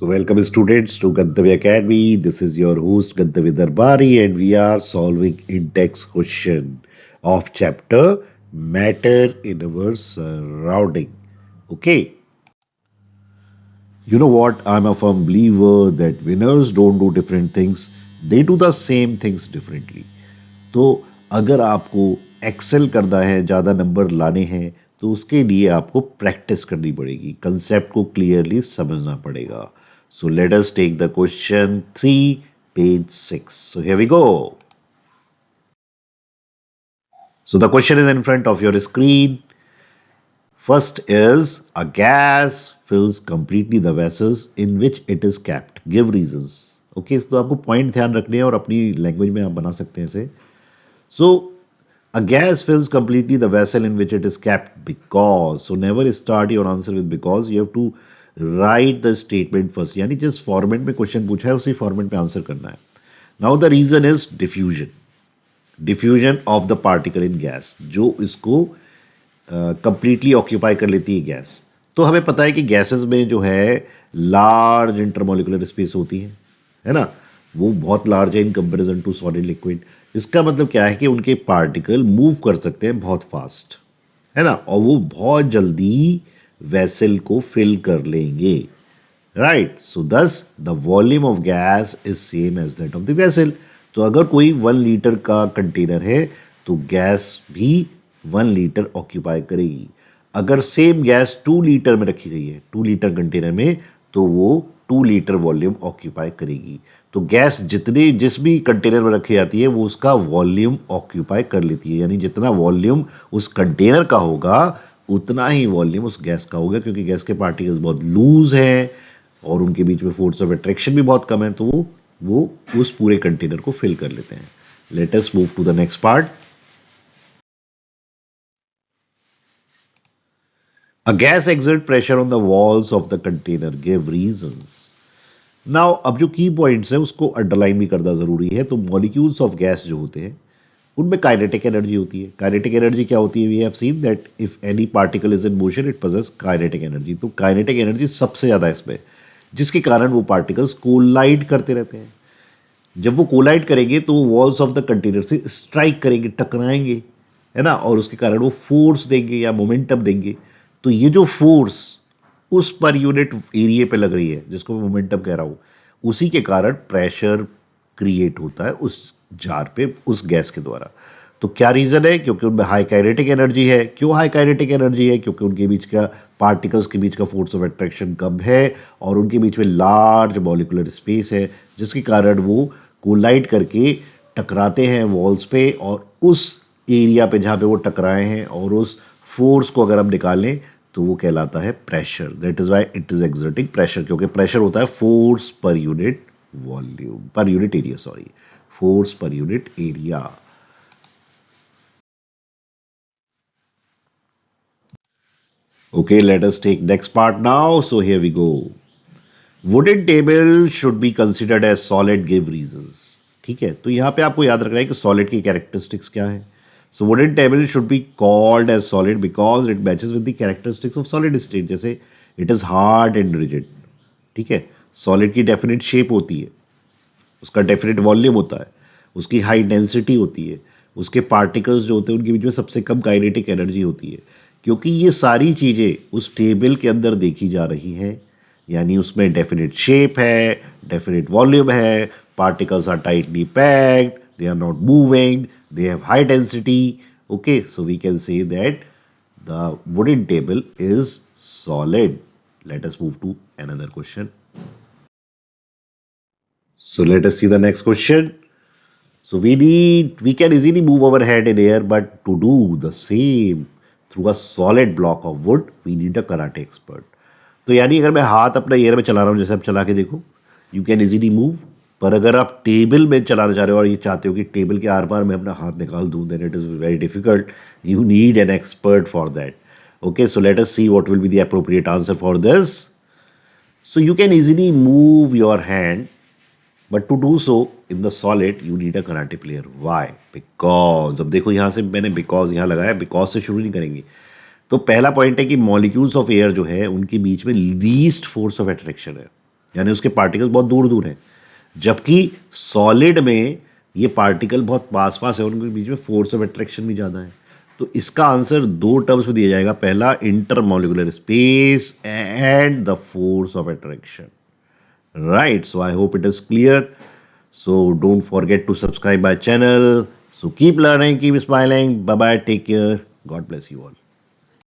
So, welcome students to Gantavya Academy. This is your host Gantavya Darbari, and we are solving index question of chapter Matter in Our Surrounding. Okay, you know what? I'm a firm believer that winners don't do different things, they do the same things differently. तो अगर आपको Excel करना है, ज़्यादा number लाने हैं, तो उसके लिए आपको प्रैक्टिस करनी पड़ेगी, कंसेप्ट को क्लियरली समझना पड़ेगा. So let us take the question 3, page 6. So here we go. So the question is in front of your screen. First is a gas fills completely the vessels in which it is kept. Give reasons. Okay, तो आपको point ध्यान रखने हैं और अपनी language में आप बना सकते हैं इसे. So a gas fills completely the vessel in which it is kept because. So never start your answer with because. You have to write the statement first. यानी जिस फॉर्मेट में क्वेश्चन पूछा है उसी फॉर्मेट में आंसर करना है. Now the reason is diffusion. Diffusion of the particle in gas. जो इसको कंप्लीटली ऑक्यूपाई कर लेती है गैस. तो हमें पता है कि गैसेस में जो है लार्ज इंटरमोलिकुलर स्पेस होती है ना, वो बहुत लार्ज है in comparison to solid liquid. इसका मतलब क्या है कि उनके पार्टिकल मूव कर सकते हैं बहुत फास्ट, है ना, और वो बहुत जल्दी वेसल को फिल कर लेंगे. Right. So thus the volume of gas is same as that of the vessel. तो अगर कोई 1 लीटर का कंटेनर है तो गैस भी 1 लीटर ऑक्यूपाई करेगी. अगर सेम गैस 2 लीटर में रखी गई है, 2 लीटर कंटेनर में, तो वो 2 लीटर वॉल्यूम ऑक्यूपाई करेगी. तो गैस जितने जिस भी कंटेनर में रखी जाती है वो उसका वॉल्यूम ऑक्यूपाई कर लेती है. यानी जितना वॉल्यूम उस कंटेनर का होगा उतना ही वॉल्यूम उस गैस का होगा, क्योंकि गैस के पार्टिकल्स बहुत लूज हैं और उनके बीच में फोर्स ऑफ अट्रैक्शन भी बहुत कम है, तो वो उस पूरे कंटेनर को फिल कर लेते हैं. Let us move to the next part. A gas exert pressure on the walls of the container. Give reasons. Now, अब जो की पॉइंट्स है उसको अंडरलाइन भी करना जरूरी है. तो मॉलिक्यूल्स ऑफ गैस जो होते हैं उनमें काइनेटिक एनर्जी होती है. काइनेटिक एनर्जी क्या होती है? We have seen that if any particle is in motion it possesses kinetic energy. तो काइनेटिक एनर्जी सबसे ज्यादा इसमें, जिसके कारण वो पार्टिकल्स कोलाइड करते रहते हैं. जब वो कोलाइड करेंगे तो वॉल्स ऑफ द कंटेनर से स्ट्राइक करेंगे, टकराएंगे, है ना, और उसके कारण वो फोर्स देंगे या मोमेंटम देंगे. तो ये जो फोर्स उस पर यूनिट एरिया पे लग रही है जिसको मैं मोमेंटम कह रहा हूं, उसी के कारण प्रेशर क्रिएट होता है उस जार पे, उस गैस के द्वारा. तो क्या रीजन है? क्योंकि उनमें हाई काइनेटिक एनर्जी है. क्यों हाई काइनेटिक एनर्जी है? क्योंकि उनके बीच का पार्टिकल्स के बीच का फोर्स ऑफ अट्रैक्शन कम है और उनके बीच में लार्ज मॉलिक्यूलर स्पेस है, जिसके कारण वो कोलाइड करके टकराते हैं वॉल्स पे, और उस एरिया पे जहां पे वो टकराए हैं और उस फोर्स को अगर हम निकालें तो वो कहलाता है pressure. That is why it is exerting pressure, क्योंकि प्रेशर होता है force per unit volume, per unit area, sorry, force per unit area. Okay, let us take next part now. So here we go. Wooden table should be considered as solid. Give reasons. ठीक है, तो यहां पे आपको याद रखना है कि सॉलिड की कैरेक्टरिस्टिक्स क्या है. So wooden table should be called as solid because it matches with the characteristics of solid state. जैसे it is hard and rigid. ठीक है, सॉलिड की डेफिनेट शेप होती है, उसका डेफिनेट वॉल्यूम होता है, उसकी हाई डेंसिटी होती है, उसके पार्टिकल्स जो होते हैं उनके बीच में सबसे कम काइनेटिक एनर्जी होती है. क्योंकि ये सारी चीजें उस टेबल के अंदर देखी जा रही हैं, यानी उसमें डेफिनेट शेप है, डेफिनेट वॉल्यूम है, particles are tightly packed, they are not moving, they have high density. Okay, so we can say that the wooden table is solid. Let us move to another question. So let us see the next question. So we can easily move our hand in air, but to do the same through a solid block of wood, we need a karate expert. तो यानी अगर मैं हाथ अपना air में चला रहा हूँ, जैसे आप चला के देखो, यू कैन इजीली मूव. पर अगर आप टेबल में चलाना चाह रहे हो और ये चाहते हो कि टेबल के आर पार मैं अपना हाथ निकाल दूं, then it is very difficult. You need an expert for that. Okay, so let us see what will be the appropriate answer for this. So you can easily move your hand, but to do so in the solid you need a karate player. Why? Because, अब देखो यहां से मैंने because यहां लगाया, because से शुरू नहीं करेंगे. तो पहला पॉइंट है कि मॉलिक्यूल्स ऑफ एयर जो है उनके बीच में लीस्ट फोर्स ऑफ अट्रैक्शन है. यानी उसके पार्टिकल बहुत दूर दूर हैं, जबकि सॉलिड में ये पार्टिकल बहुत पास पास है, उनके बीच में फोर्स ऑफ अट्रैक्शन भी ज्यादा है। तो इसका आंसर दो टर्म्स में दिया जाएगा, पहला intermolecular space and the force of attraction. Right, so I hope it is clear. So don't forget to subscribe my channel. So keep learning, keep smiling. Bye bye. Take care. God bless you all.